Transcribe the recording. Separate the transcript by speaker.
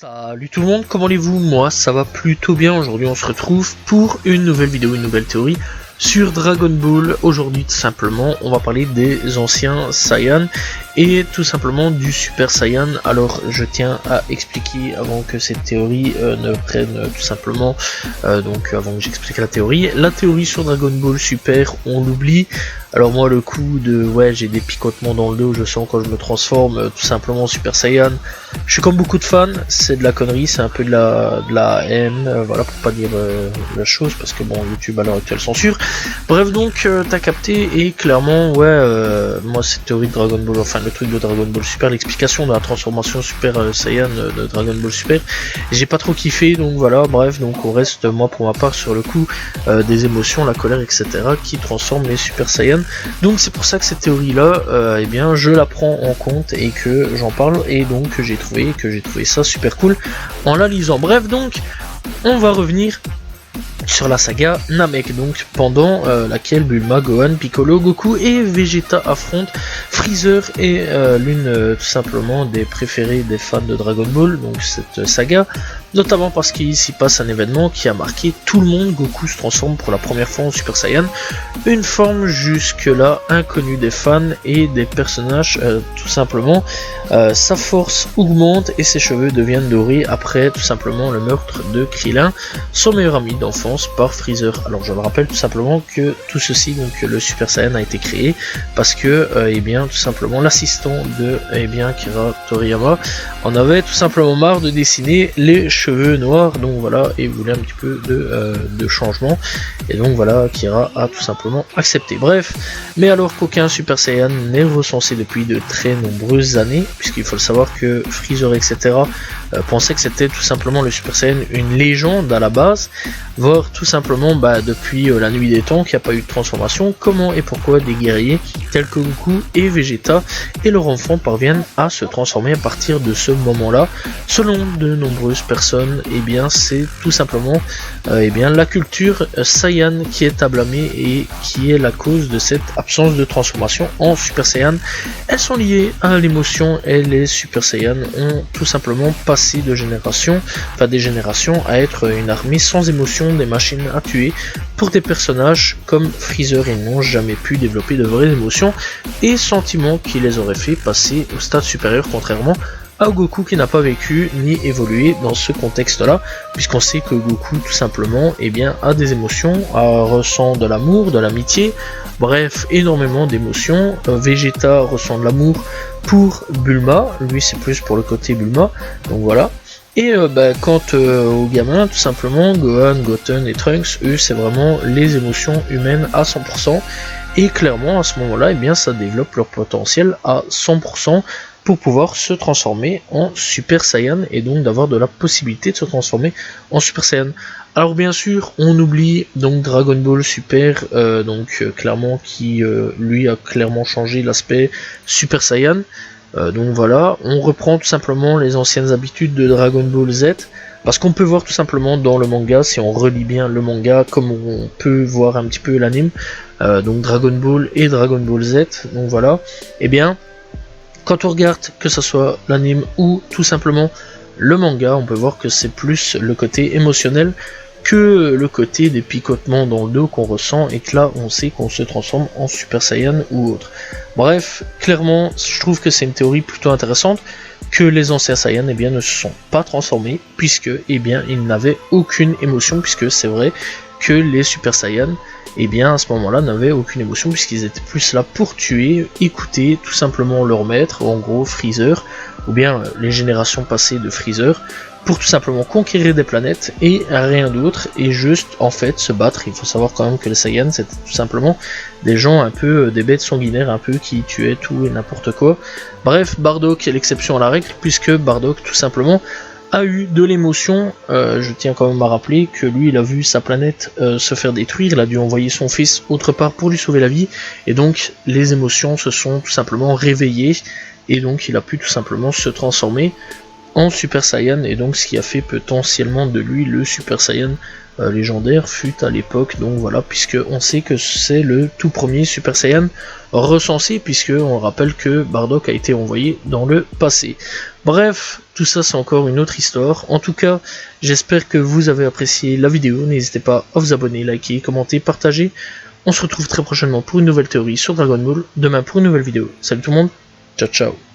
Speaker 1: Salut tout le monde, comment allez-vous? Moi ça va plutôt bien. Aujourd'hui on se retrouve pour une nouvelle vidéo, une nouvelle théorie sur Dragon Ball. Aujourd'hui tout simplement on va parler des anciens Saiyans et tout simplement du Super Saiyan. Alors je tiens à expliquer avant que cette théorie ne prenne tout simplement, donc avant que j'explique la théorie sur Dragon Ball Super on l'oublie. Alors moi le coup de ouais j'ai des picotements dans le dos, je sens quand je me transforme tout simplement en Super Saiyan, je suis comme beaucoup de fans, c'est de la connerie, c'est un peu de la haine, voilà pour pas dire la chose parce que bon YouTube à l'heure actuelle censure. Bref donc t'as capté et clairement ouais moi cette théorie de Dragon Ball, enfin le truc de Dragon Ball Super, l'explication de la transformation Super Saiyan de Dragon Ball Super, j'ai pas trop kiffé donc voilà. Bref donc on reste moi pour ma part sur le coup des émotions, la colère etc qui transforment les Super Saiyan. Donc c'est pour ça que cette théorie là eh bien je la prends en compte et que j'en parle et donc j'ai trouvé ça super cool en la lisant. Bref donc on va revenir sur la saga Namek, donc pendant laquelle Bulma, Gohan, Piccolo, Goku et Vegeta affrontent Freezer et l'une tout simplement des préférés des fans de Dragon Ball, donc cette saga, notamment parce qu'il s'y passe un événement qui a marqué tout le monde. Goku se transforme pour la première fois en Super Saiyan, une forme jusque là inconnue des fans et des personnages tout simplement. Sa force augmente et ses cheveux deviennent dorés après tout simplement le meurtre de Krillin, son meilleur ami d'enfance, par Freezer. Alors je le rappelle tout simplement que tout ceci, donc le Super Saiyan a été créé parce que eh bien tout simplement l'assistant de Akira Toriyama en avait tout simplement marre de dessiner les cheveux noirs, donc voilà, et voulait un petit peu de changement, et donc voilà, Akira a tout simplement accepté. Bref, mais alors qu'aucun Super Saiyan n'est recensé depuis de très nombreuses années, puisqu'il faut le savoir que Freezer etc pensait que c'était tout simplement le Super Saiyan une légende à la base, voire tout simplement depuis la nuit des temps qu'il n'y a pas eu de transformation. Comment et pourquoi des guerriers tels que Goku et Vegeta et leurs enfants parviennent à se transformer à partir de ce moment là? Selon de nombreuses personnes, eh bien c'est tout simplement la culture Saiyan qui est à blâmer et qui est la cause de cette absence de transformation en Super Saiyan. Elles sont liées à l'émotion et les Super Saiyan ont tout simplement passé de génération, des générations à être une armée sans émotion, des machines à tuer. Pour des personnages comme Freezer, ils n'ont jamais pu développer de vraies émotions et sentiments qui les auraient fait passer au stade supérieur, contrairement à Goku qui n'a pas vécu ni évolué dans ce contexte là, puisqu'on sait que Goku tout simplement a des émotions, ressent de l'amour, de l'amitié, bref énormément d'émotions. Vegeta ressent de l'amour pour Bulma, lui c'est plus pour le côté Bulma, donc voilà. Et quant aux gamins, tout simplement, Gohan, Goten et Trunks, eux c'est vraiment les émotions humaines à 100%, et clairement à ce moment là ça développe leur potentiel à 100% pour pouvoir se transformer en Super Saiyan et donc d'avoir de la possibilité de se transformer en Super Saiyan. Alors bien sûr on oublie donc Dragon Ball Super, clairement qui lui a clairement changé l'aspect Super Saiyan. Donc voilà, on reprend tout simplement les anciennes habitudes de Dragon Ball Z, parce qu'on peut voir tout simplement dans le manga, si on relit bien le manga, comme on peut voir un petit peu l'anime, donc Dragon Ball et Dragon Ball Z, donc voilà, et bien quand on regarde que ce soit l'anime ou tout simplement le manga, on peut voir que c'est plus le côté émotionnel que le côté des picotements dans le dos qu'on ressent, et que là on sait qu'on se transforme en Super Saiyan ou autre. Bref, clairement je trouve que c'est une théorie plutôt intéressante, que les anciens Saiyans ne se sont pas transformés, puisque ils n'avaient aucune émotion, puisque c'est vrai que les Super Saiyans à ce moment là n'avaient aucune émotion, puisqu'ils étaient plus là pour tuer, écouter tout simplement leur maître, en gros Freezer, ou bien les générations passées de Freezer, pour tout simplement conquérir des planètes et rien d'autre, et juste en fait se battre. Il faut savoir quand même que les Saiyans c'était tout simplement des gens un peu, des bêtes sanguinaires un peu qui tuaient tout et n'importe quoi. Bref, Bardock est l'exception à la règle, puisque Bardock tout simplement a eu de l'émotion. Je tiens quand même à rappeler que lui il a vu sa planète se faire détruire, il a dû envoyer son fils autre part pour lui sauver la vie, et donc les émotions se sont tout simplement réveillées, et donc il a pu tout simplement se transformer en Super Saiyan, et donc ce qui a fait potentiellement de lui le Super Saiyan légendaire fut à l'époque, donc voilà, puisque on sait que c'est le tout premier Super Saiyan recensé, puisque on rappelle que Bardock a été envoyé dans le passé. Bref, tout ça c'est encore une autre histoire. En tout cas, j'espère que vous avez apprécié la vidéo, n'hésitez pas à vous abonner, liker, commenter, partager. On se retrouve très prochainement pour une nouvelle théorie sur Dragon Ball, demain pour une nouvelle vidéo. Salut tout le monde, ciao ciao.